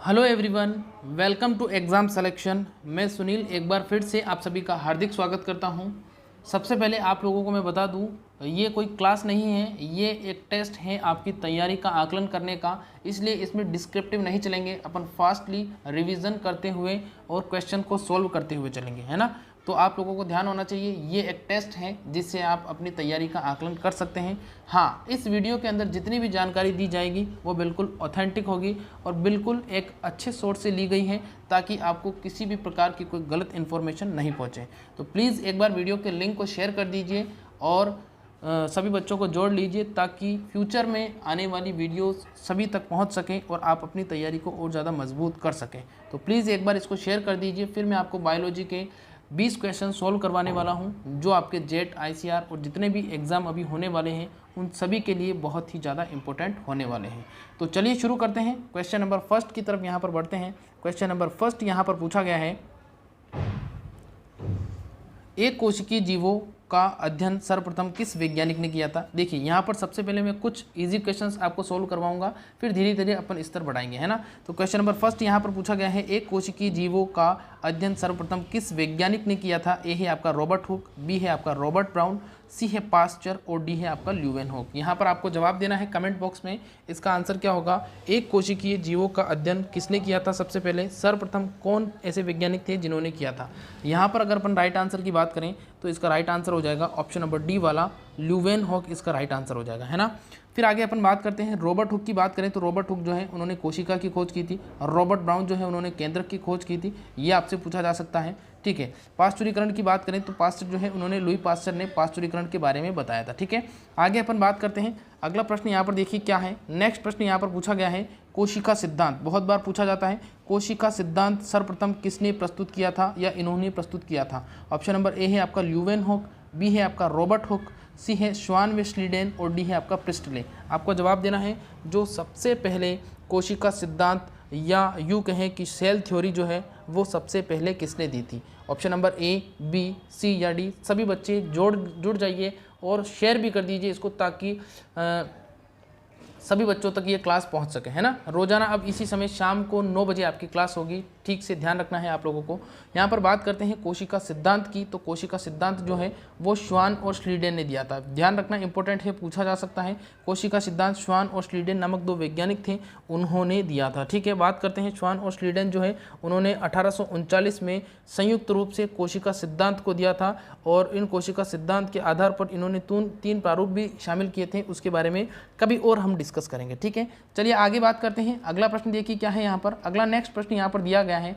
Hello everyone, welcome to exam selection. मैं सुनील एक बार फिर से आप सभी का हार्दिक स्वागत करता हूं। सबसे पहले आप लोगों को मैं बता दूं, ये कोई क्लास नहीं है, ये एक टेस्ट है आपकी तैयारी का आकलन करने का। इसलिए इसमें डिस्क्रिप्टिव नहीं चलेंगे, अपन फास्टली रिवीजन करते हुए और क्वेश्चन को सॉल्व करते हुए चलेंगे, है ना। तो आप लोगों को ध्यान होना चाहिए, ये एक टेस्ट है जिससे आप अपनी तैयारी का आकलन कर सकते हैं। हाँ, इस वीडियो के अंदर जितनी भी जानकारी दी जाएगी वो बिल्कुल ऑथेंटिक होगी और बिल्कुल एक अच्छे सोर्स से ली गई है, ताकि आपको किसी भी प्रकार की कोई गलत इन्फॉर्मेशन नहीं पहुँचे। तो प्लीज़ एक बार वीडियो के लिंक को शेयर कर दीजिए और सभी बच्चों को जोड़ लीजिए, ताकि फ्यूचर में आने वाली वीडियोस सभी तक पहुंच सकें और आप अपनी तैयारी को और ज़्यादा मजबूत कर सकें। तो प्लीज़ एक बार इसको शेयर कर दीजिए। फिर मैं आपको बायोलॉजी के 20 क्वेश्चन सॉल्व करवाने वाला हूं, जो आपके जेट, आईसीआर और जितने भी एग्ज़ाम अभी होने वाले हैं उन सभी के लिए बहुत ही ज़्यादा इंपॉर्टेंट होने वाले हैं। तो चलिए शुरू करते हैं। क्वेश्चन नंबर फर्स्ट की तरफ यहाँ पर बढ़ते हैं। क्वेश्चन नंबर फर्स्ट यहाँ पर पूछा गया है, एक कोशिकीय जीवों का अध्ययन सर्वप्रथम किस वैज्ञानिक ने किया था। देखिए यहाँ पर सबसे पहले मैं कुछ इजी क्वेश्चंस आपको सोल्व करवाऊंगा, फिर धीरे धीरे अपन स्तर बढ़ाएंगे, है ना। तो क्वेश्चन नंबर फर्स्ट यहाँ पर पूछा गया है, एक कोशिकीय जीवों का अध्ययन सर्वप्रथम किस वैज्ञानिक ने किया था। ए है आपका रॉबर्ट हुक, बी है आपका रॉबर्ट ब्राउन, सी है पास्चर और डी है आपका ल्यूवेनहॉक। यहाँ पर आपको जवाब देना है कमेंट बॉक्स में। इसका आंसर क्या होगा, एक कोशिकीय जीवों का अध्ययन किसने किया था। सबसे पहले सर्वप्रथम कौन ऐसे वैज्ञानिक थे जिन्होंने किया था। यहाँ पर अगर अपन राइट आंसर की बात करें तो इसका राइट आंसर हो जाएगा ऑप्शन नंबर डी वाला, ल्यूवेनहॉक इसका राइट आंसर हो जाएगा, है ना। फिर आगे अपन बात करते हैं, रॉबर्ट हुक की बात करें तो रॉबर्ट हुक जो है उन्होंने कोशिका की खोज की थी, और रॉबर्ट ब्राउन जो है उन्होंने केंद्रक की खोज की थी। ये आपसे पूछा जा सकता है, ठीक है। पास्चुरीकरण की बात करें तो पास्चर जो है उन्होंने, लुई पास्चर ने पास्चुरीकरण के बारे में बताया था, ठीक है। आगे अपन बात करते हैं, अगला प्रश्न यहाँ पर देखिए क्या है। नेक्स्ट प्रश्न यहाँ पर पूछा गया है, कोशिका सिद्धांत बहुत बार पूछा जाता है। कोशिका सिद्धांत सर्वप्रथम किसने प्रस्तुत किया था या इन्होंने प्रस्तुत किया था। ऑप्शन नंबर ए है आपका ल्यूवेनहॉक, बी है आपका रॉबर्ट हुक, सी है श्वान व स्लीडेन और डी है आपका प्रिस्टले। आपको जवाब देना है जो सबसे पहले कोशिका सिद्धांत या यूँ कहें कि सेल थ्योरी जो है वो सबसे पहले किसने दी थी। ऑप्शन नंबर ए, बी, सी या डी। सभी बच्चे जुड़ जाइए और शेयर भी कर दीजिए इसको, ताकि सभी बच्चों तक ये क्लास पहुंच सके, है ना। रोजाना अब इसी समय शाम को 9 बजे आपकी क्लास होगी, ठीक से ध्यान रखना है आप लोगों को। यहाँ पर बात करते हैं कोशिका सिद्धांत की, तो कोशिका सिद्धांत जो है वो श्वान और स्लीडेन ने दिया था। ध्यान रखना इंपॉर्टेंट है, पूछा जा सकता है। कोशिका सिद्धांत श्वान और स्लीडेन नामक दो वैज्ञानिक थे, उन्होंने दिया था, ठीक है। बात करते हैं श्वान और स्लीडेन जो है उन्होंने 1839 में संयुक्त रूप से कोशिका सिद्धांत को दिया था, और इन कोशिका सिद्धांत के आधार पर इन्होंने 3 प्रारूप भी शामिल किए थे। उसके बारे में कभी और हम डिस्कस करेंगे, ठीक है। चलिए आगे बात करते हैं। अगला प्रश्न देखिए क्या है यहाँ पर। अगला नेक्स्ट प्रश्न यहाँ पर दिया गया है,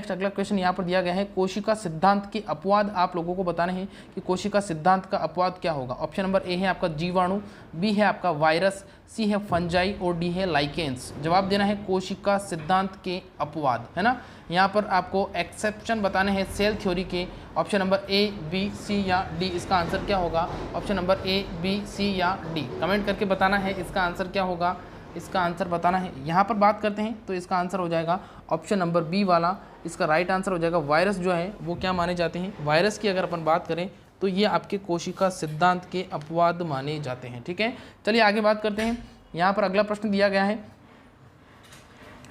अगला क्वेश्चन यहाँ पर दिया गया है, कोशिका सिद्धांत के अपवाद आप लोगों को बताने हैं कि कोशिका सिद्धांत का अपवाद क्या होगा। ऑप्शन नंबर ए है आपका जीवाणु, बी है आपका वायरस, सी है फंजाई और डी है लाइकेंस। जवाब देना है कोशिका सिद्धांत के अपवाद, है ना। यहाँ पर आपको एक्सेप्शन बताने हैं सेल थ्योरी के। ऑप्शन नंबर ए, बी, सी या डी। इसका आंसर क्या होगा, ऑप्शन नंबर ए, बी, सी या डी। कमेंट करके बताना है इसका आंसर क्या होगा, इसका आंसर बताना है। यहाँ पर बात करते हैं तो इसका आंसर हो जाएगा ऑप्शन नंबर बी वाला, इसका राइट आंसर हो जाएगा। वायरस जो है वो क्या माने जाते हैं, वायरस की अगर अपन बात करें तो ये आपके कोशिका सिद्धांत के अपवाद माने जाते हैं, ठीक है। चलिए आगे बात करते हैं। यहाँ पर अगला प्रश्न दिया गया है,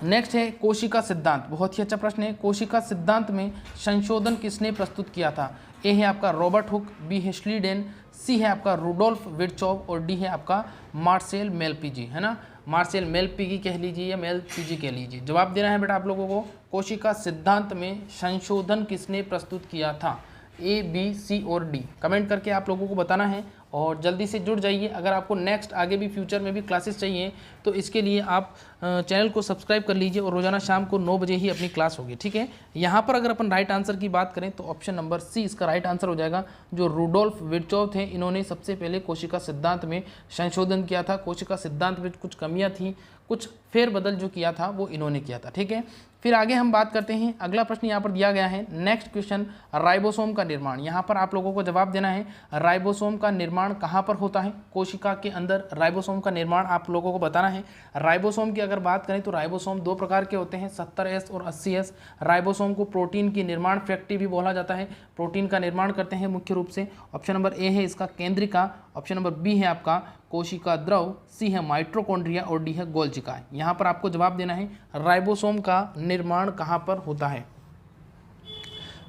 नेक्स्ट है कोशिका सिद्धांत। बहुत ही अच्छा प्रश्न है। कोशिका सिद्धांत में संशोधन किसने प्रस्तुत किया था। ए है आपका रॉबर्ट हुक, बी है स्लीडेन, सी है आपका रुडोल्फ विर्चोव और डी है आपका मार्सेल मेलपीजी, है ना। मार्सेल मेलपीजी कह लीजिए या मेलपीजी कह लीजिए। जवाब देना है बेटा आप लोगों को, कोशिका सिद्धांत में संशोधन किसने प्रस्तुत किया था। ए, बी, सी और डी। कमेंट करके आप लोगों को बताना है और जल्दी से जुड़ जाइए। अगर आपको नेक्स्ट आगे भी फ्यूचर में भी क्लासेस चाहिए तो इसके लिए आप चैनल को सब्सक्राइब कर लीजिए, और रोजाना शाम को 9 बजे ही अपनी क्लास होगी, ठीक है। यहाँ पर अगर अपन राइट आंसर की बात करें तो ऑप्शन नंबर सी इसका राइट आंसर हो जाएगा। जो रुडोल्फ विर्चोव थे इन्होंने सबसे पहले कोशिका सिद्धांत में संशोधन किया था। कोशिका सिद्धांत में कुछ कमियाँ थी, कुछ फेरबदल जो किया था वो इन्होंने किया था, ठीक है। फिर आगे हम बात करते हैं। अगला प्रश्न यहाँ पर दिया गया है, नेक्स्ट क्वेश्चन, राइबोसोम का निर्माण। यहाँ पर आप लोगों को जवाब देना है राइबोसोम का निर्माण कहाँ पर होता है। कोशिका के अंदर राइबोसोम का निर्माण आप लोगों को बताना है। राइबोसोम की अगर बात करें तो राइबोसोम 2 प्रकार के होते हैं, 70S और 80S। राइबोसोम को प्रोटीन की निर्माण फैक्ट्री भी बोला जाता है, प्रोटीन का निर्माण करते हैं मुख्य रूप से। ऑप्शन नंबर ए है इसका केंद्रिका, ऑप्शन नंबर बी है आपका कोशिका द्रव, सी है माइटोकॉन्ड्रिया और डी है गोल्जिका। यहाँ पर आपको जवाब देना है राइबोसोम का निर्माण कहाँ पर होता है।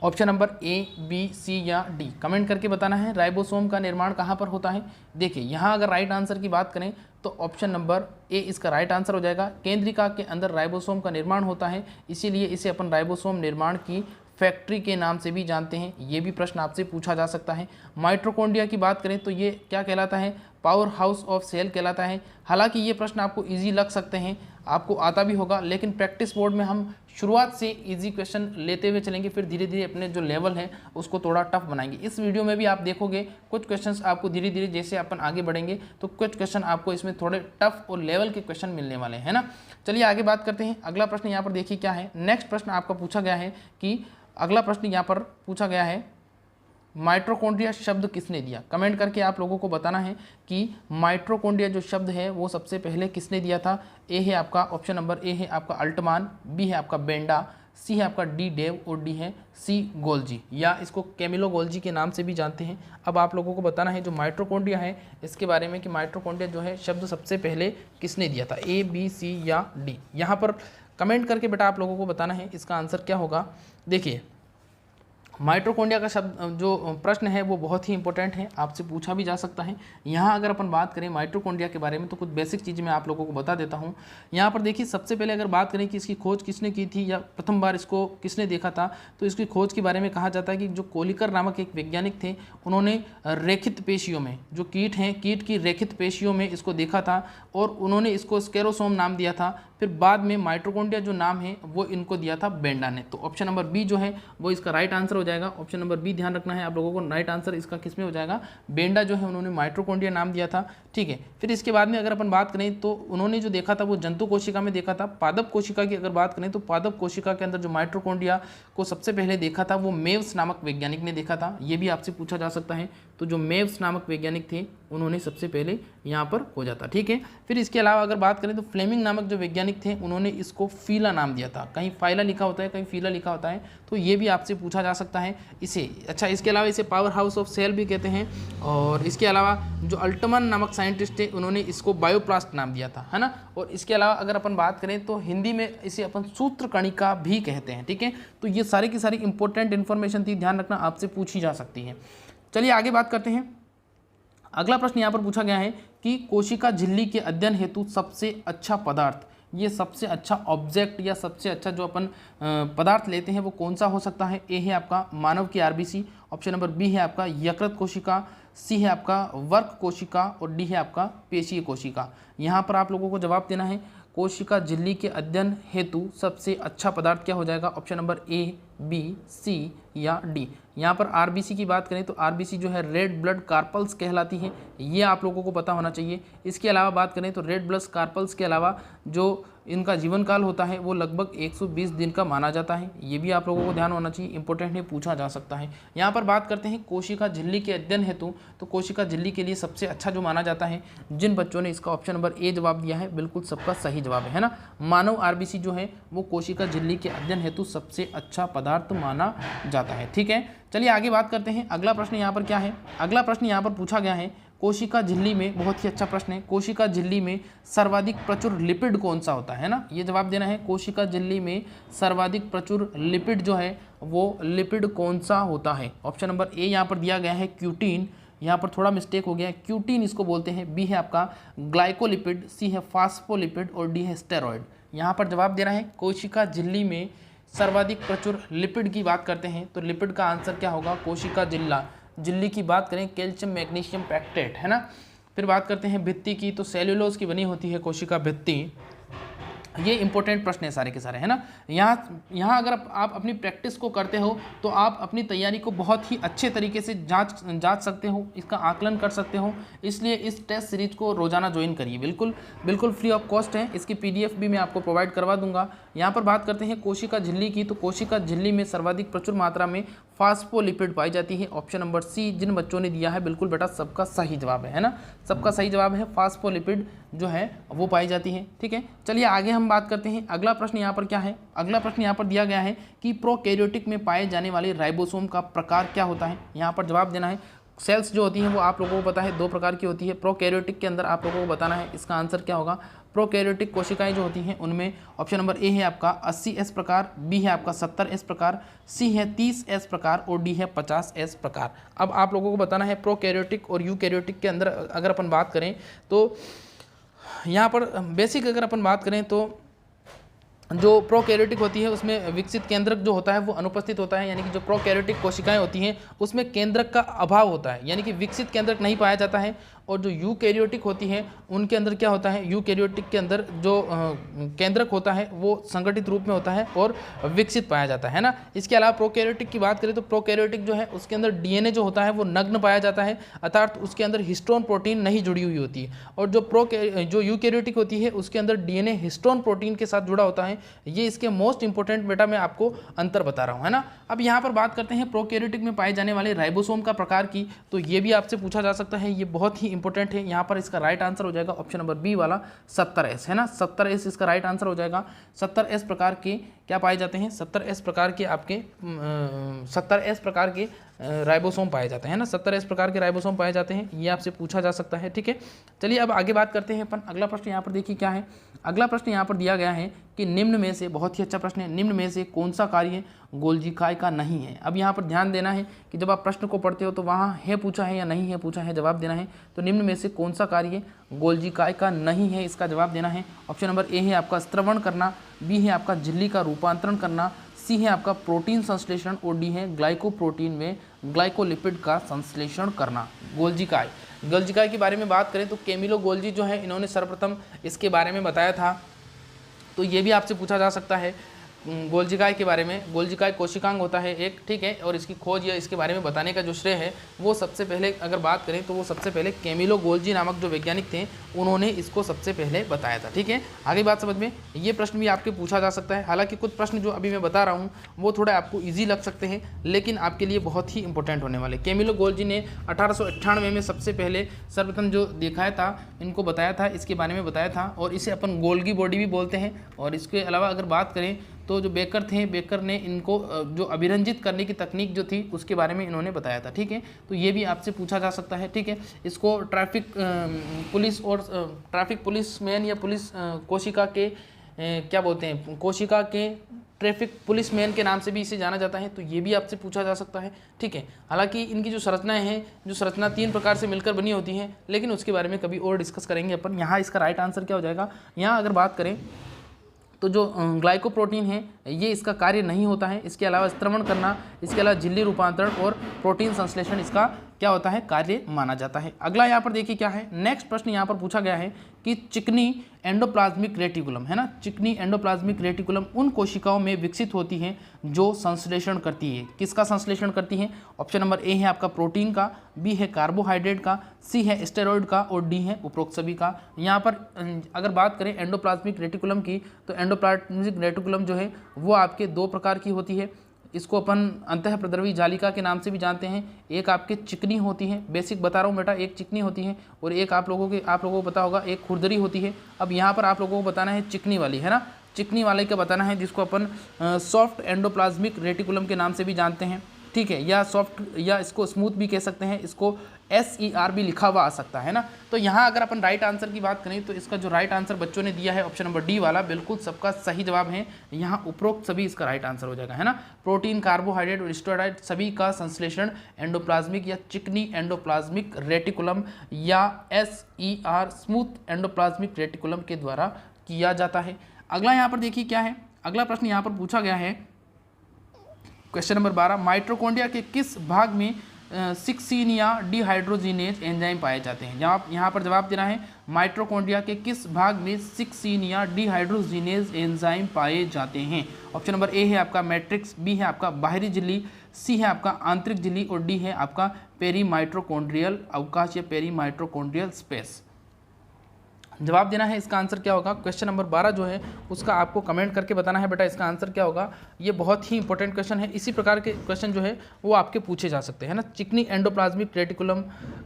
ऑप्शन नंबर ए, बी, सी या डी कमेंट करके बताना है राइबोसोम का निर्माण कहाँ पर होता है। देखिए यहाँ अगर राइट आंसर की बात करें तो ऑप्शन नंबर ए इसका राइट आंसर हो जाएगा। केंद्रिका के अंदर राइबोसोम का निर्माण होता है, इसीलिए इसे अपन राइबोसोम निर्माण की फैक्ट्री के नाम से भी जानते हैं। ये भी प्रश्न आपसे पूछा जा सकता है। माइटोकॉन्ड्रिया की बात करें तो ये क्या कहलाता है, पावर हाउस ऑफ सेल कहलाता है। हालांकि ये प्रश्न आपको इजी लग सकते हैं, आपको आता भी होगा, लेकिन प्रैक्टिस बोर्ड में हम शुरुआत से इजी क्वेश्चन लेते हुए चलेंगे, फिर धीरे धीरे अपने जो लेवल है उसको थोड़ा टफ बनाएंगे। इस वीडियो में भी आप देखोगे कुछ क्वेश्चंस आपको धीरे धीरे जैसे अपन आगे बढ़ेंगे तो कुछ क्वेश्चन आपको इसमें थोड़े टफ और लेवल के क्वेश्चन मिलने वाले हैं ना। चलिए आगे बात करते हैं। अगला प्रश्न यहाँ पर देखिए क्या है। नेक्स्ट प्रश्न आपका पूछा गया है कि अगला प्रश्न यहाँ पर पूछा गया है माइटोकॉन्ड्रिया शब्द किसने दिया। कमेंट करके आप लोगों को बताना है कि माइटोकॉन्ड्रिया जो शब्द है वो सबसे पहले किसने दिया था। ए है आपका ऑप्शन नंबर ए है आपका अल्टमान, बी है आपका बेंडा, सी है आपका डी डेव और डी है सी गोल्जी, या इसको कैमिलो गोल्जी के नाम से भी जानते हैं। अब आप लोगों को बताना है जो माइटोकॉन्ड्रिया है इसके बारे में कि माइटोकॉन्ड्रिया जो है शब्द सबसे पहले किसने दिया था, ए, बी, सी या डी। यहाँ पर कमेंट करके बेटा आप लोगों को बताना है इसका आंसर क्या होगा। देखिए माइटोकॉन्ड्रिया का शब्द जो प्रश्न है वो बहुत ही इंपॉर्टेंट है, आपसे पूछा भी जा सकता है। यहाँ अगर अपन बात करें माइटोकॉन्ड्रिया के बारे में तो कुछ बेसिक चीज़ें मैं आप लोगों को बता देता हूँ। यहाँ पर देखिए सबसे पहले अगर बात करें कि इसकी खोज किसने की थी या प्रथम बार इसको किसने देखा था, तो इसकी खोज के बारे में कहा जाता है कि जो कोलिकर नामक एक वैज्ञानिक थे उन्होंने रेखित पेशियों में, जो कीट हैं, कीट की रेखित पेशियों में इसको देखा था और उन्होंने इसको स्केरोसोम नाम दिया था। फिर बाद में माइटोकॉन्ड्रिया जो नाम है वो इनको दिया था बेंडा ने। तो ऑप्शन नंबर बी जो है वो इसका राइट आंसर हो जाएगा। ऑप्शन नंबर बी ध्यान रखना है आप लोगों को, राइट आंसर इसका किस में हो जाएगा, बेंडा जो है उन्होंने माइटोकॉन्ड्रिया नाम दिया था। ठीक है, फिर इसके बाद में अगर अपन बात करें तो उन्होंने जो देखा था वो जंतु कोशिका में देखा था। पादप कोशिका की अगर बात करें तो पादप कोशिका के अंदर जो माइटोकॉन्ड्रिया को सबसे पहले देखा था वो मेव्स नामक वैज्ञानिक ने देखा था। ये भी आपसे पूछा जा सकता है। तो जो मेव्स नामक वैज्ञानिक थे उन्होंने सबसे पहले यहाँ पर खोजा था। ठीक है, फिर इसके अलावा अगर बात करें तो फ्लेमिंग नामक जो वैज्ञानिक थे उन्होंने इसको फीला नाम दिया था। कहीं फाइला लिखा होता है, कहीं फीला लिखा होता है, तो ये भी आपसे पूछा जा सकता है इसे। अच्छा, इसके अलावा इसे पावर हाउस ऑफ सेल भी कहते हैं। और इसके अलावा जो अल्टमन नामक साइंटिस्ट थे उन्होंने इसको बायोप्लास्ट नाम दिया था, है ना। और इसके अलावा अगर अपन बात करें तो हिंदी में इसे अपन सूत्रकणिका भी कहते हैं। ठीक है, तो ये सारी की सारी इंपॉर्टेंट इन्फॉर्मेशन थी, ध्यान रखना, आपसे पूछी जा सकती है। चलिए आगे बात करते हैं। अगला प्रश्न यहाँ पर पूछा गया है कि कोशिका झिल्ली के अध्ययन हेतु सबसे अच्छा पदार्थ, ये सबसे अच्छा ऑब्जेक्ट या सबसे अच्छा जो अपन पदार्थ लेते हैं वो कौन सा हो सकता है। ए है आपका मानव की आरबीसी, ऑप्शन नंबर बी है आपका यकृत कोशिका, सी है आपका वर्क कोशिका और डी है आपका पेशीय कोशिका। यहाँ पर आप लोगों को जवाब देना है कोशिका झिल्ली के अध्ययन हेतु सबसे अच्छा पदार्थ क्या हो जाएगा। ऑप्शन नंबर ए, बी, सी या डी। यहाँ पर आरबीसी की बात करें तो आरबीसी जो है रेड ब्लड कार्पल्स कहलाती है, ये आप लोगों को पता होना चाहिए। इसके अलावा बात करें तो रेड ब्लड कार्पल्स के अलावा जो इनका जीवन काल होता है वो लगभग 120 दिन का माना जाता है, ये भी आप लोगों को ध्यान होना चाहिए, इंपॉर्टेंट है, पूछा जा सकता है। यहाँ पर बात करते हैं कोशिका झिल्ली के अध्ययन हेतु, तो कोशिका झिल्ली के लिए सबसे अच्छा जो माना जाता है, जिन बच्चों ने इसका ऑप्शन नंबर ए जवाब दिया है बिल्कुल सबका सही जवाब है ना। मानव आरबीसी जो है वो कोशिका झिल्ली के अध्ययन हेतु सबसे अच्छा पदार्थ माना जाता है। ठीक है, चलिए आगे बात करते हैं। अगला प्रश्न यहाँ पर क्या है। अगला प्रश्न यहाँ पर पूछा गया है कोशिका झिल्ली में, बहुत ही अच्छा प्रश्न है, कोशिका झिल्ली में सर्वाधिक प्रचुर लिपिड कौन सा होता है ना, ये जवाब देना है। कोशिका झिल्ली में सर्वाधिक प्रचुर लिपिड जो है वो लिपिड कौन सा होता है। ऑप्शन नंबर ए यहाँ पर दिया गया है क्यूटीन, यहाँ पर थोड़ा मिस्टेक हो गया है, क्यूटीन इसको बोलते हैं। बी है आपका ग्लाइकोलिपिड, सी है फास्फोलिपिड और डी है स्टेरॉयड। यहाँ पर जवाब देना है कोशिका झिल्ली में सर्वाधिक प्रचुर लिपिड की बात करते हैं तो लिपिड का आंसर क्या होगा। कोशिका झिल्ली की बात करें कैल्शियम मैग्नीशियम पैक्टेट, है ना। फिर बात करते हैं भित्ति की, तो सेल्यूलोज की बनी होती है कोशिका भित्ति। ये इंपॉर्टेंट प्रश्न है सारे के सारे, है ना। यहाँ अगर आप अपनी प्रैक्टिस को करते हो तो आप अपनी तैयारी को बहुत ही अच्छे तरीके से जांच सकते हो, इसका आकलन कर सकते हो। इसलिए इस टेस्ट सीरीज को रोजाना ज्वाइन करिए, बिल्कुल फ्री ऑफ कॉस्ट है। इसकी PDF भी मैं आपको प्रोवाइड करवा दूंगा। यहाँ पर बात करते हैं कोशिका झिल्ली की, तो कोशिका झिल्ली में सर्वाधिक प्रचुर मात्रा में फास्फोलिपिड पाई जाती है। ऑप्शन नंबर सी जिन बच्चों ने दिया है बिल्कुल बेटा सबका सही जवाब है ना, सबका सही जवाब है, फास्फोलिपिड जो है वो पाई जाती है। ठीक है, चलिए आगे हम बात करते हैं। अगला प्रश्न यहाँ पर क्या है। अगला प्रश्न यहाँ पर दिया गया है कि प्रोकैरियोटिक में पाए जाने वाले राइबोसोम का प्रकार क्या होता है। यहाँ पर जवाब देना है सेल्स जो होती हैं वो आप लोगों को पता है 2 प्रकार की होती है। प्रोकैरियोटिक के अंदर आप लोगों को बताना है इसका आंसर क्या होगा। प्रोकैरियोटिक कोशिकाएं जो होती हैं उनमें ऑप्शन नंबर ए है आपका 80S प्रकार, बी है आपका 70S प्रकार, सी है 30S प्रकार और डी है 50S प्रकार। अब आप लोगों को बताना है प्रोकैरियोटिक और यूकैरियोटिक के अंदर अगर अपन बात करें तो यहाँ पर बेसिक अगर अपन बात करें तो जो प्रोकैरियोटिक होती है उसमें विकसित केंद्रक जो होता है वो अनुपस्थित होता है, यानी कि जो प्रोकैरियोटिक कोशिकाएं होती हैं उसमें केंद्रक का अभाव होता है, यानी कि विकसित केंद्रक नहीं पाया जाता है। और जो यूकैरियोटिक होती है उनके अंदर क्या होता है, यूकैरियोटिक के अंदर जो केंद्रक होता है वो संगठित रूप में होता है और विकसित पाया जाता है ना। इसके अलावा प्रोकैरियोटिक की बात करें तो प्रोकैरियोटिक जो है उसके अंदर डीएनए जो होता है वो नग्न पाया जाता है, अर्थात उसके अंदर हिस्टोन प्रोटीन नहीं जुड़ी हुई होती है। और जो यूकैरियोटिक होती है उसके अंदर डीएनए हिस्टोन प्रोटीन के साथ जुड़ा होता है। ये इसके मोस्ट इंपॉर्टेंट बेटा मैं आपको अंतर बता रहा हूँ, है ना। अब यहाँ पर बात करते हैं प्रोकैरियोटिक में पाए जाने वाले राइबोसोम का प्रकार की, तो ये भी आपसे पूछा जा सकता है, ये बहुत ही इंपॉर्टेंट है। यहाँ पर इसका राइट आंसर हो जाएगा ऑप्शन नंबर बी वाला 70S, है ना। 70S इसका राइट आंसर हो जाएगा। 70S प्रकार के क्या पाए जाते हैं, 70S प्रकार के आपके 70S प्रकार के राइबोसोम पाए जाते हैं ना, 70S प्रकार के राइबोसोम पाए जाते हैं, ये आपसे पूछा जा सकता है, ठीक है। चलिए अब आगे बात करते हैं अपन। अगला प्रश्न यहाँ पर देखिए क्या है। अगला प्रश्न यहाँ पर दिया गया है कि निम्न में से, बहुत ही अच्छा प्रश्न है, निम्न में से कौन सा कार्य गोल्जिकाय का नहीं है। अब यहाँ पर ध्यान देना है कि जब आप प्रश्न को पढ़ते हो तो वहाँ है पूछा है या नहीं है पूछा है, जवाब देना है। तो निम्न में से कौन सा कार्य गोल्जिकाय का नहीं है, इसका जवाब देना है। ऑप्शन नंबर ए है आपका स्त्रवण करना, बी है आपका झिल्ली का रूपांतरण करना, सी है आपका प्रोटीन संश्लेषण और डी है ग्लाइकोप्रोटीन में ग्लाइकोलिपिड का संश्लेषण करना। गोल्जिकाय के बारे में बात करें तो कैमिलो गोल्जी जो है इन्होंने सर्वप्रथम इसके बारे में बताया था, तो ये भी आपसे पूछा जा सकता है गोल्जिकाय के बारे में। गोल्जिकाय कोशिकांग होता है एक, ठीक है, और इसकी खोज या इसके बारे में बताने का जो श्रेय है वो सबसे पहले अगर बात करें तो वो सबसे पहले कैमिलो गोल्जी नामक जो वैज्ञानिक थे उन्होंने इसको सबसे पहले बताया था, ठीक है। आगे बात समझ में, ये प्रश्न भी आपके पूछा जा सकता है। हालांकि कुछ प्रश्न जो अभी मैं बता रहा हूँ वो थोड़ा आपको ईजी लग सकते हैं, लेकिन आपके लिए बहुत ही इंपॉर्टेंट होने वाले। कैमिलो गोल्जी ने 1898 में सबसे पहले सर्वप्रथम जो दिखाया था, इनको बताया था, इसके बारे में बताया था, और इसे अपन गोल्गी बॉडी भी बोलते हैं। और इसके अलावा अगर बात करें तो जो बेकर थे, बेकर ने इनको जो अभिरंजित करने की तकनीक जो थी उसके बारे में इन्होंने बताया था, ठीक है। तो ये भी आपसे पूछा जा सकता है, ठीक है। इसको ट्रैफिक पुलिस और ट्रैफिक पुलिस मैन या पुलिस कोशिका के क्या बोलते हैं, कोशिका के ट्रैफिक पुलिस मैन के नाम से भी इसे जाना जाता है, तो ये भी आपसे पूछा जा सकता है, ठीक है। हालांकि इनकी जो संरचनाएं हैं, जो संरचना 3 प्रकार से मिलकर बनी होती हैं, लेकिन उसके बारे में कभी और डिस्कस करेंगे अपन। यहाँ इसका राइट आंसर क्या हो जाएगा, यहाँ अगर बात करें तो जो ग्लाइकोप्रोटीन है ये इसका कार्य नहीं होता है। इसके अलावा स्त्रवण करना, इसके अलावा झिल्ली रूपांतरण और प्रोटीन संश्लेषण इसका क्या होता है, कार्य माना जाता है। अगला यहाँ पर देखिए क्या है, नेक्स्ट प्रश्न यहाँ पर पूछा गया है कि चिकनी एंडोप्लाज्मिक रेटिकुलम, है ना, चिकनी एंडोप्लाज्मिक रेटिकुलम उन कोशिकाओं में विकसित होती हैं जो संश्लेषण करती है। किसका संश्लेषण करती है? ऑप्शन नंबर ए है आपका प्रोटीन का, बी है कार्बोहाइड्रेट का, सी है स्टेरॉइड का और डी है उपरोक्त सभी का। यहाँ पर अगर बात करें एंडोप्लाज्मिक रेटिकुलम की, तो एंडोप्लाज्मिक रेटिकुलम जो है वो आपके 2 प्रकार की होती है। इसको अपन अंतःप्रद्रवी जालिका के नाम से भी जानते हैं। एक आपके चिकनी होती है, बेसिक बता रहा हूँ बेटा, एक चिकनी होती है, और एक आप लोगों को पता होगा एक खुरदरी होती है। अब यहाँ पर आप लोगों को बताना है चिकनी वाली, है ना, चिकनी वाले का बताना है, जिसको अपन सॉफ्ट एंडोप्लाज्मिक रेटिकुलम के नाम से भी जानते हैं, ठीक है, या सॉफ्ट या इसको स्मूथ भी कह सकते हैं, इसको SER भी लिखा हुआ आ सकता है ना। तो यहाँ अगर अपन राइट आंसर की बात करें तो इसका जो राइट आंसर बच्चों ने दिया है ऑप्शन नंबर डी वाला, बिल्कुल सबका सही जवाब है। यहाँ उपरोक्त सभी इसका राइट आंसर हो जाएगा, है ना। प्रोटीन, कार्बोहाइड्रेट और स्टेरॉइड सभी का संश्लेषण एंडोप्लाज्मिक या चिकनी एंडोप्लाज्मिक रेटिकुलम या SER स्मूथ एंडोप्लाज्मिक रेटिकुलम के द्वारा किया जाता है। अगला यहाँ पर देखिए क्या है, अगला प्रश्न यहाँ पर पूछा गया है क्वेश्चन नंबर 12, माइटोकॉन्ड्रिया के किस भाग में सिक्सीनिया डिहाइड्रोजिनेज एंजाइम पाए जाते हैं। यहाँ पर जवाब देना है माइटोकॉन्ड्रिया के किस भाग में सिक्सीनिया डिहाइड्रोजिनेज एंजाइम पाए जाते हैं। ऑप्शन नंबर ए है आपका मैट्रिक्स, बी है आपका बाहरी झिल्ली, सी है आपका आंतरिक झिल्ली और डी है आपका पेरीमाइटोकॉन्ड्रियल अवकाश या पेरीमाइटोकॉन्ड्रियल स्पेस। जवाब देना है इसका आंसर क्या होगा। क्वेश्चन नंबर 12 जो है उसका आपको कमेंट करके बताना है बेटा इसका आंसर क्या होगा। ये बहुत ही इंपॉर्टेंट क्वेश्चन है, इसी प्रकार के क्वेश्चन जो है वो आपके पूछे जा सकते हैं ना। चिकनी एंडोप्लाज्मिक रेटिकुलम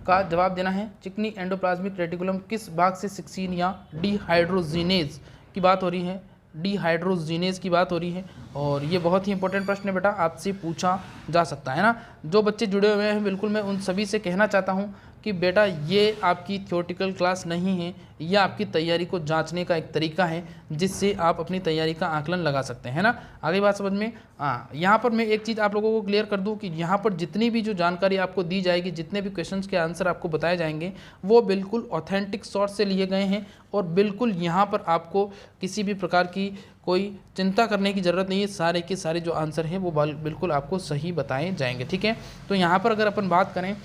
का जवाब देना है, चिकनी एंडोप्लाज्मिक रेटिकुलम किस भाग से सिक्सीनिया डिहाइड्रोजिनेज की बात हो रही है, डिहाइड्रोजिनेज की बात हो रही है और ये बहुत ही इंपॉर्टेंट प्रश्न है बेटा, आपसे पूछा जा सकता है ना। जो बच्चे जुड़े हुए हैं बिल्कुल मैं उन सभी से कहना चाहता हूँ कि बेटा ये आपकी थ्योरेटिकल क्लास नहीं है, यह आपकी तैयारी को जांचने का एक तरीका है जिससे आप अपनी तैयारी का आकलन लगा सकते हैं ना। आगे बात समझ में। हाँ, यहाँ पर मैं एक चीज़ आप लोगों को क्लियर कर दूँ कि यहाँ पर जितनी भी जो जानकारी आपको दी जाएगी, जितने भी क्वेश्चंस के आंसर आपको बताए जाएंगे वो बिल्कुल ऑथेंटिक सोर्स से लिए गए हैं और बिल्कुल यहाँ पर आपको किसी भी प्रकार की कोई चिंता करने की ज़रूरत नहीं है। सारे के सारे जो आंसर हैं वो बिल्कुल आपको सही बताए जाएंगे, ठीक है। तो यहाँ पर अगर अपन बात करें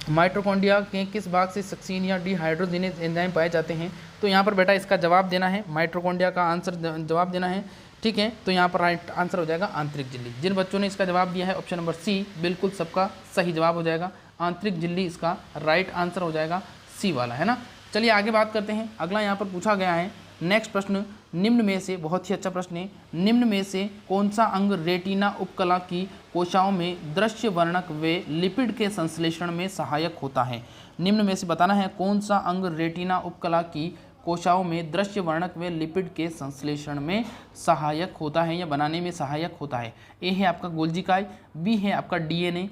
माइटोकॉन्ड्रिया के किस भाग से सक्सीन या डिहाइड्रोजिनेज एंजाइम पाए जाते हैं, तो यहाँ पर बेटा इसका जवाब देना है, माइटोकॉन्ड्रिया का आंसर जवाब देना है, ठीक है। तो यहाँ पर राइट आंसर हो जाएगा आंतरिक झिल्ली। जिन बच्चों ने इसका जवाब दिया है ऑप्शन नंबर सी, बिल्कुल सबका सही जवाब हो जाएगा, आंतरिक झिल्ली इसका राइट आंसर हो जाएगा, सी वाला, है ना। चलिए आगे बात करते हैं। अगला यहाँ पर पूछा गया है नेक्स्ट प्रश्न, निम्न में से, बहुत ही अच्छा प्रश्न है, निम्न में से कौन सा अंग रेटिना उपकला की कोशिकाओं में दृश्य वर्णक व लिपिड के संश्लेषण में सहायक होता है। निम्न में से बताना है कौन सा अंग रेटिना उपकला की कोशिकाओं में दृश्य वर्णक व लिपिड के संश्लेषण में सहायक होता है या बनाने में सहायक होता है। ए है आपका गोल्जी काय, बी है आपका डीएनए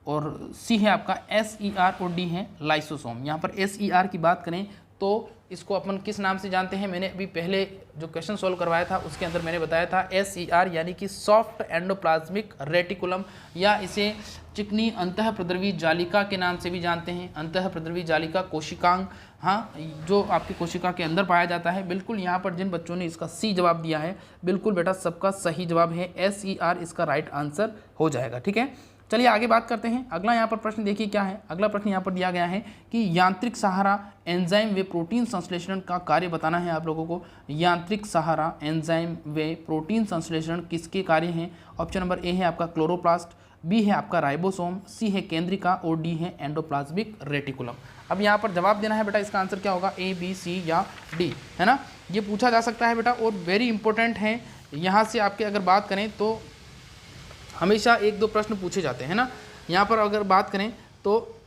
और सी है आपका एसईआर और डी है लाइसोसोम। यहाँ पर एसईआर की बात करें तो इसको अपन किस नाम से जानते हैं, मैंने अभी पहले जो क्वेश्चन सॉल्व करवाया था उसके अंदर मैंने बताया था एसईआर यानी कि सॉफ्ट एंडोप्लाज्मिक रेटिकुलम, या इसे चिकनी अंतःप्रद्रवी जालिका के नाम से भी जानते हैं, अंतःप्रद्रवी जालिका कोशिकांग, हाँ, जो आपकी कोशिका के अंदर पाया जाता है। बिल्कुल यहाँ पर जिन बच्चों ने इसका सी जवाब दिया है बिल्कुल बेटा सबका सही जवाब है, एसईआर इसका राइट आंसर हो जाएगा, ठीक है। चलिए आगे बात करते हैं। अगला यहाँ पर प्रश्न देखिए क्या है। अगला प्रश्न यहाँ पर दिया गया है कि यांत्रिक सहारा एंजाइम व प्रोटीन संश्लेषण का कार्य बताना है आप लोगों को। यांत्रिक सहारा एंजाइम व प्रोटीन संश्लेषण किसके कार्य हैं। ऑप्शन नंबर ए है आपका क्लोरोप्लास्ट, बी है आपका राइबोसोम, सी है केंद्रिका और डी है एंडोप्लाज्मिक रेटिकुलम। अब यहाँ पर जवाब देना है बेटा, इसका आंसर क्या होगा, ए बी सी या डी, है ना। ये पूछा जा सकता है बेटा और वेरी इंपॉर्टेंट है। यहाँ से आपके अगर बात करें तो हमेशा एक दो प्रश्न पूछे जाते हैं ना। यहाँ पर अगर बात करें तो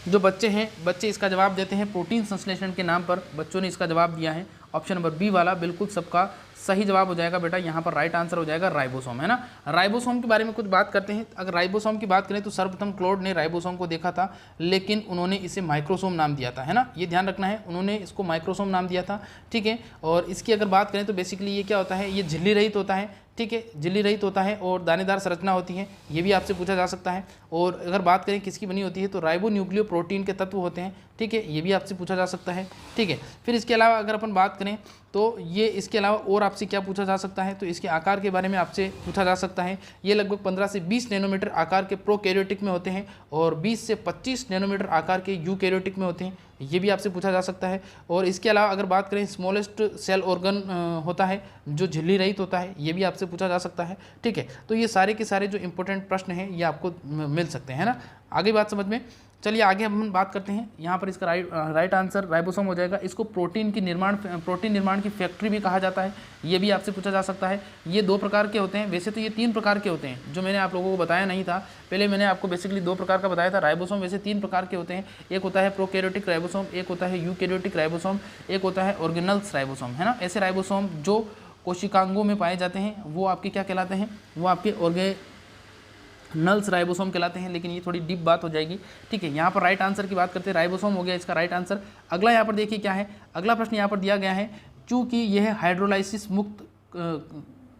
जो बच्चे हैं, बच्चे इसका जवाब देते हैं प्रोटीन संश्लेषण के नाम पर, बच्चों ने इसका जवाब दिया है ऑप्शन नंबर बी वाला, बिल्कुल सबका सही जवाब हो जाएगा बेटा। यहाँ पर राइट आंसर हो जाएगा राइबोसोम, है ना। राइबोसोम के बारे में कुछ बात करते हैं। अगर राइबोसोम की बात करें तो सर्वप्रथम क्लॉड ने राइबोसोम को देखा था, लेकिन उन्होंने इसे माइक्रोसोम नाम दिया था, है ना। ये ध्यान रखना है, उन्होंने इसको माइक्रोसोम नाम दिया था, ठीक है। और इसकी अगर बात करें तो बेसिकली ये क्या होता है, ये झिल्ली रहित होता है, ठीक है, झिल्ली रहित होता है और दानेदार संरचना होती है, ये भी आपसे पूछा जा सकता है। और अगर बात करें किसकी बनी होती है तो राइबो न्यूक्लियो प्रोटीन के तत्व होते हैं, ठीक है, ये भी आपसे पूछा जा सकता है, ठीक है। फिर इसके अलावा अगर अपन बात करें तो ये इसके अलावा और आपसे क्या पूछा जा सकता है, तो इसके आकार के बारे में आपसे पूछा जा सकता है। ये लगभग 15 से 20 नैनोमीटर आकार के प्रोकैरियोटिक में होते हैं और 20 से 25 नैनोमीटर आकार के यूकैरियोटिक में होते हैं, ये भी आपसे पूछा जा सकता है। और इसके अलावा अगर बात करें स्मॉलेस्ट सेल ऑर्गन होता है जो झिल्ली रहित होता है, ये भी आपसे पूछा जा सकता है, ठीक है। तो ये सारे के सारे जो इंपॉर्टेंट प्रश्न हैं ये आपको मिल सकते हैं ना। आगे बात समझ में। चलिए आगे हम बात करते हैं। यहाँ पर इसका राइट आंसर राइबोसोम हो जाएगा। इसको प्रोटीन निर्माण की फैक्ट्री भी कहा जाता है, ये भी आपसे पूछा जा सकता है। ये 2 प्रकार के होते हैं, वैसे तो ये 3 प्रकार के होते हैं, जो मैंने आप लोगों को बताया नहीं था पहले, मैंने आपको बेसिकली 2 प्रकार का बताया था। राइबोसोम वैसे 3 प्रकार के होते हैं, एक होता है प्रोकैरियोटिक राइबोसोम, एक होता है यूकैरियोटिक राइबोसोम, एक होता है ऑर्गेनल्स राइबोसोम, है ना। ऐसे राइबोसोम जो कोशिकांगों में पाए जाते हैं वो आपके क्या कहलाते हैं, वो आपके ऑर्गेनल्स राइबोसोम कहलाते हैं। लेकिन ये थोड़ी डीप बात हो जाएगी, ठीक है। यहाँ पर राइट आंसर की बात करते हैं, राइबोसोम हो गया इसका राइट आंसर। अगला यहाँ पर देखिए क्या है, अगला प्रश्न यहाँ पर दिया गया है, चूँकि यह हाइड्रोलाइसिस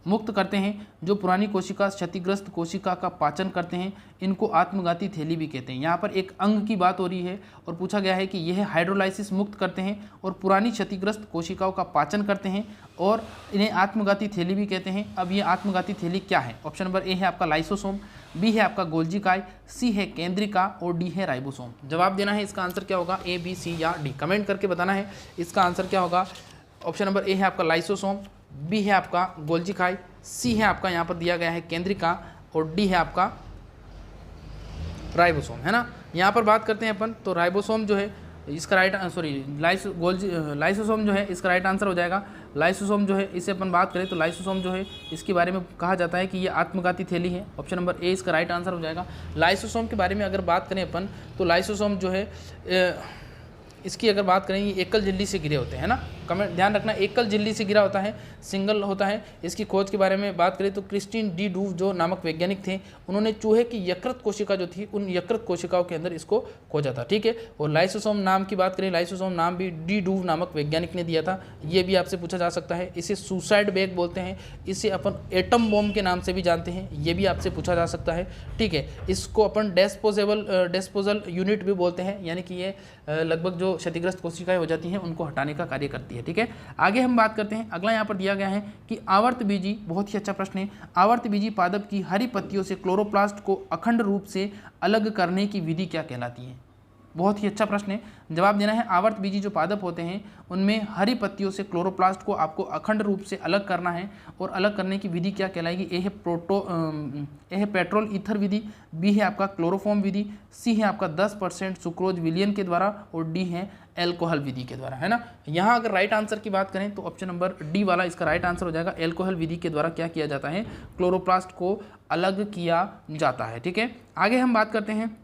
मुक्त करते हैं, जो पुरानी कोशिका क्षतिग्रस्त कोशिका का पाचन करते हैं, इनको आत्मघाती थैली भी कहते हैं। यहाँ पर एक अंग की बात हो रही है और पूछा गया है कि यह हाइड्रोलाइसिस मुक्त करते हैं और पुरानी क्षतिग्रस्त कोशिकाओं का पाचन करते हैं और इन्हें आत्मघाती थैली भी कहते हैं। अब ये आत्मघाती थैली क्या है। ऑप्शन नंबर ए है आपका लाइसोसोम, बी है आपका गोल्जी काय, सी है केंद्रिका और डी है राइबोसोम। जवाब देना है, इसका आंसर क्या होगा, ए बी सी या डी, कमेंट करके बताना है इसका आंसर क्या होगा। ऑप्शन नंबर ए है आपका लाइसोसोम, बी है आपका गोल्जी काय, सी है आपका यहाँ पर दिया गया है केंद्रिका और डी है आपका राइबोसोम, है ना। यहाँ पर बात करते हैं अपन, तो राइबोसोम जो है इसका लाइसोसोम जो है इसका राइट आंसर हो जाएगा। लाइसोसोम जो है इसे अपन बात करें तो लाइसोसोम जो है इसके बारे में कहा जाता है कि ये आत्मघाती थैली है। ऑप्शन नंबर ए इसका राइट आंसर हो जाएगा। लाइसोसोम के बारे में अगर बात करें अपन तो लाइसोसोम जो है इसकी अगर बात करें ये एकल झिल्ली से घिरे होते हैं ना, कमेंट ध्यान रखना, एकल झिल्ली से घिरा होता है, सिंगल होता है। इसकी खोज के बारे में बात करें तो क्रिस्टीन डी डूव जो नामक वैज्ञानिक थे, उन्होंने चूहे की यकृत कोशिका जो थी उन यकृत कोशिकाओं के अंदर इसको खोजा था, ठीक है। और लाइसोसोम नाम की बात करें, लाइसोसोम नाम भी डी डूव नामक वैज्ञानिक ने दिया था, ये भी आपसे पूछा जा सकता है। इसे सुसाइड बैग बोलते हैं, इसे अपन एटम बॉम्ब के नाम से भी जानते हैं, ये भी आपसे पूछा जा सकता है, ठीक है। इसको अपन डिस्पोजल यूनिट भी बोलते हैं, यानी कि ये लगभग जो क्षतिग्रस्त कोशिकाएं हो जाती हैं उनको हटाने का कार्य करती है, ठीक है। आगे हम बात करते हैं, अगला यहाँ पर दिया गया है कि आवर्तबीजी, बहुत ही अच्छा प्रश्न है, आवर्तबीजी पादप की हरी पत्तियों से क्लोरोप्लास्ट को अखंड रूप से अलग करने की विधि क्या कहलाती है? बहुत ही अच्छा प्रश्न है, जवाब देना है। आवर्तबीजी जो पादप होते हैं उनमें हरी पत्तियों से क्लोरोप्लास्ट को आपको अखंड रूप से अलग करना है, और अलग करने की विधि क्या कहलाएगी? ए है पेट्रोल ईथर विधि, बी है आपका क्लोरोफॉर्म विधि, सी है आपका 10% सुक्रोज विलियन के द्वारा, और डी है एल्कोहल विधि के द्वारा, है ना। यहाँ अगर राइट आंसर की बात करें तो ऑप्शन नंबर डी वाला इसका राइट आंसर हो जाएगा। एल्कोहल विधि के द्वारा क्या किया जाता है? क्लोरोप्लास्ट को अलग किया जाता है, ठीक है। आगे हम बात करते हैं,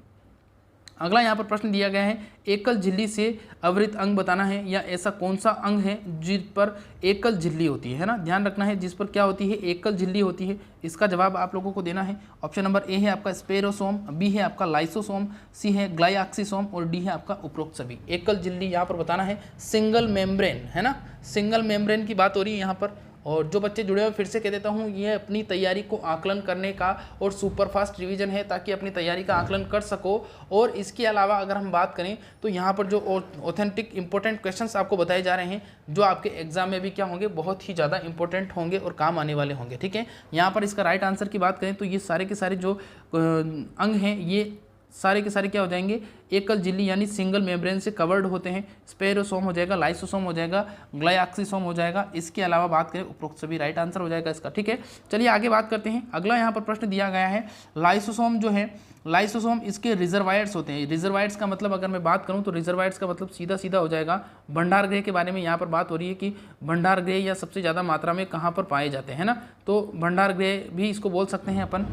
अगला यहाँ पर प्रश्न दिया गया है, एकल झिल्ली से आवृत अंग बताना है, या ऐसा कौन सा अंग है जिस पर एकल झिल्ली होती है ना। ध्यान रखना है, जिस पर क्या होती है? एकल झिल्ली होती है। इसका जवाब आप लोगों को देना है। ऑप्शन नंबर ए है आपका स्पेरोसोम, बी है आपका लाइसोसोम, सी है ग्लाइऑक्सिसोम, और डी है आपका उपरोक्त सभी। एकल झिल्ली यहाँ पर बताना है सिंगल मेम्ब्रेन, है ना, सिंगल मेम्ब्रेन की बात हो रही है यहाँ पर। और जो बच्चे जुड़े हुए, फिर से कह देता हूँ, ये अपनी तैयारी को आकलन करने का और सुपरफास्ट रिवीजन है, ताकि अपनी तैयारी का आकलन कर सको। और इसके अलावा अगर हम बात करें तो यहाँ पर जो ऑथेंटिक इंपॉर्टेंट क्वेश्चंस आपको बताए जा रहे हैं, जो आपके एग्जाम में भी क्या होंगे, बहुत ही ज़्यादा इंपॉर्टेंट होंगे और काम आने वाले होंगे, ठीक है। यहाँ पर इसका राइट आंसर की बात करें तो ये सारे के सारे जो अंग हैं, ये सारे के सारे क्या हो जाएंगे? एकल झिल्ली यानी सिंगल मेम्ब्रेन से कवर्ड होते हैं। स्पेरोसोम हो जाएगा, लाइसोसोम हो जाएगा, ग्लाइऑक्सिसोम हो जाएगा। इसके अलावा बात करें उपरोक्त सभी, राइट आंसर हो जाएगा इसका, ठीक है। चलिए आगे बात करते हैं। अगला यहाँ पर प्रश्न दिया गया है, लाइसोसोम जो है, लाइसोसोम इसके रिजर्वायर्स होते हैं। रिजर्वायर्स का मतलब अगर मैं बात करूँ तो रिजर्वायर्स का मतलब सीधा सीधा हो जाएगा भंडार गृह के बारे में। यहाँ पर बात हो रही है कि भंडार गृह या सबसे ज़्यादा मात्रा में कहाँ पर पाए जाते हैं ना, तो भंडार गृह भी इसको बोल सकते हैं अपन।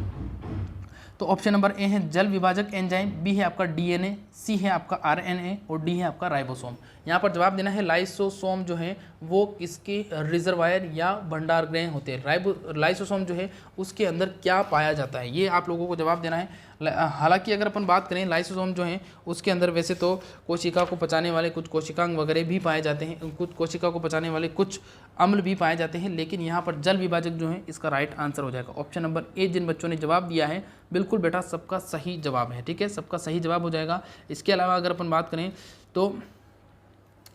तो ऑप्शन नंबर ए है जल विभाजक एंजाइम, बी है आपका डीएनए, सी है आपका आरएनए, और डी है आपका राइबोसोम। यहाँ पर जवाब देना है लाइसोसोम जो है वो किसके रिजर्वायर या भंडार गृह होते हैं। लाइसोसोम जो है उसके अंदर क्या पाया जाता है, ये आप लोगों को जवाब देना है। हालांकि अगर अपन बात करें लाइसोसोम जो है उसके अंदर वैसे तो कोशिका को पचाने वाले कुछ कोशिकांग वगैरह भी पाए जाते हैं, कुछ कोशिका को पचाने वाले कुछ अम्ल भी पाए जाते हैं, लेकिन यहाँ पर जल विभाजक जो है इसका राइट आंसर हो जाएगा। ऑप्शन नंबर ए जिन बच्चों ने जवाब दिया है, बिल्कुल बेटा सबका सही जवाब है, ठीक है, सबका सही जवाब हो जाएगा। इसके अलावा अगर अपन बात करें तो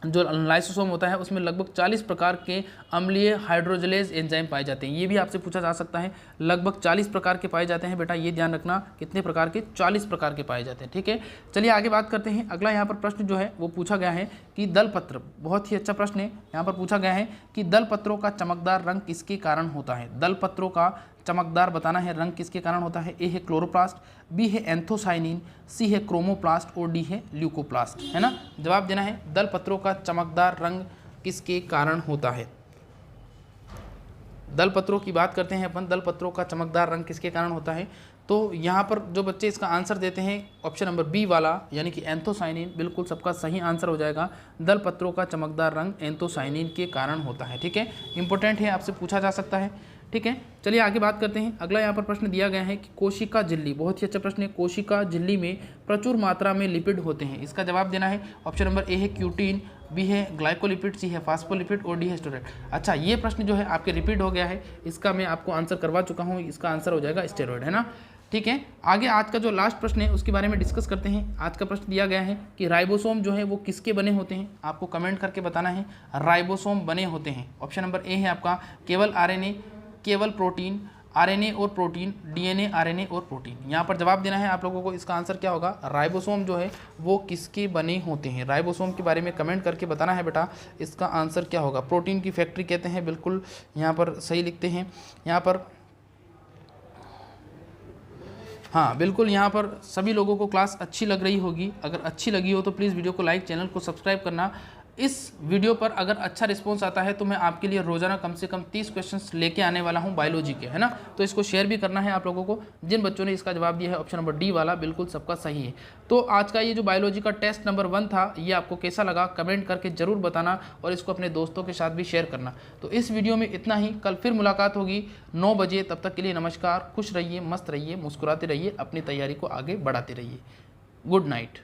जो लाइसोसोम होता है उसमें लगभग 40 प्रकार के अम्लीय हाइड्रोजलेज एंजाइम पाए जाते हैं। ये भी आपसे पूछा जा सकता है, लगभग 40 प्रकार के पाए जाते हैं बेटा, ये ध्यान रखना, कितने प्रकार के? 40 प्रकार के पाए जाते हैं, ठीक है। चलिए आगे बात करते हैं। अगला यहाँ पर प्रश्न जो है वो पूछा गया है कि दलपत्र, बहुत ही अच्छा प्रश्न है, यहाँ पर पूछा गया है कि दलपत्रों का चमकदार रंग किसके कारण होता है? दलपत्रों का चमकदार बताना है रंग किसके कारण होता है? ए है क्लोरोप्लास्ट, बी है एंथोसाइनिन, सी है क्रोमोप्लास्ट, और डी है ल्यूकोप्लास्ट, है ना। जवाब देना है दल पत्रों का चमकदार रंग किसके कारण होता है? दल पत्रों की बात करते हैं अपन, दल पत्रों का चमकदार रंग किसके कारण होता है? तो यहाँ पर जो बच्चे इसका आंसर देते हैं ऑप्शन नंबर बी वाला यानी कि एंथोसाइनिन, बिल्कुल सबका सही आंसर हो जाएगा। दल पत्रों का चमकदार रंग एंथोसाइनिन के कारण होता है, ठीक है, इंपॉर्टेंट है, आपसे पूछा जा सकता है, ठीक है। चलिए आगे बात करते हैं। अगला यहाँ पर प्रश्न दिया गया है कि कोशिका झिल्ली, बहुत ही अच्छा प्रश्न है, कोशिका झिल्ली में प्रचुर मात्रा में लिपिड होते हैं, इसका जवाब देना है। ऑप्शन नंबर ए है क्यूटीन, बी है ग्लाइकोलिपिड, सी है फास्फोलिपिड, और डी है स्टेरॉइड। अच्छा, ये प्रश्न जो है आपके रिपीट हो गया है, इसका मैं आपको आंसर करवा चुका हूँ, इसका आंसर हो जाएगा स्टेरॉइड, है ना, ठीक है। आगे आज का जो लास्ट प्रश्न है उसके बारे में डिस्कस करते हैं। आज का प्रश्न दिया गया है कि राइबोसोम जो है वो किसके बने होते हैं, आपको कमेंट करके बताना है। राइबोसोम बने होते हैं, ऑप्शन नंबर ए है आपका केवल आरएनए, केवल प्रोटीन, आरएनए और प्रोटीन, डीएनए, आरएनए और प्रोटीन। यहाँ पर जवाब देना है आप लोगों को, इसका आंसर क्या होगा? राइबोसोम जो है वो किसके बने होते हैं? राइबोसोम के बारे में कमेंट करके बताना है बेटा, इसका आंसर क्या होगा? प्रोटीन की फैक्ट्री कहते हैं, बिल्कुल यहाँ पर सही लिखते हैं। यहाँ पर हाँ बिल्कुल, यहाँ पर सभी लोगों को क्लास अच्छी लग रही होगी। अगर अच्छी लगी हो तो प्लीज़ वीडियो को लाइक, चैनल को सब्सक्राइब करना। इस वीडियो पर अगर अच्छा रिस्पॉन्स आता है तो मैं आपके लिए रोजाना कम से कम 30 क्वेश्चंस लेके आने वाला हूं बायोलॉजी के, है ना। तो इसको शेयर भी करना है आप लोगों को। जिन बच्चों ने इसका जवाब दिया है ऑप्शन नंबर डी वाला, बिल्कुल सबका सही है। तो आज का ये जो बायोलॉजी का टेस्ट नंबर 1 था, ये आपको कैसा लगा कमेंट करके जरूर बताना और इसको अपने दोस्तों के साथ भी शेयर करना। तो इस वीडियो में इतना ही, कल फिर मुलाकात होगी 9 बजे। तब तक के लिए नमस्कार, खुश रहिए, मस्त रहिए, मुस्कुराते रहिए, अपनी तैयारी को आगे बढ़ाते रहिए। Good night.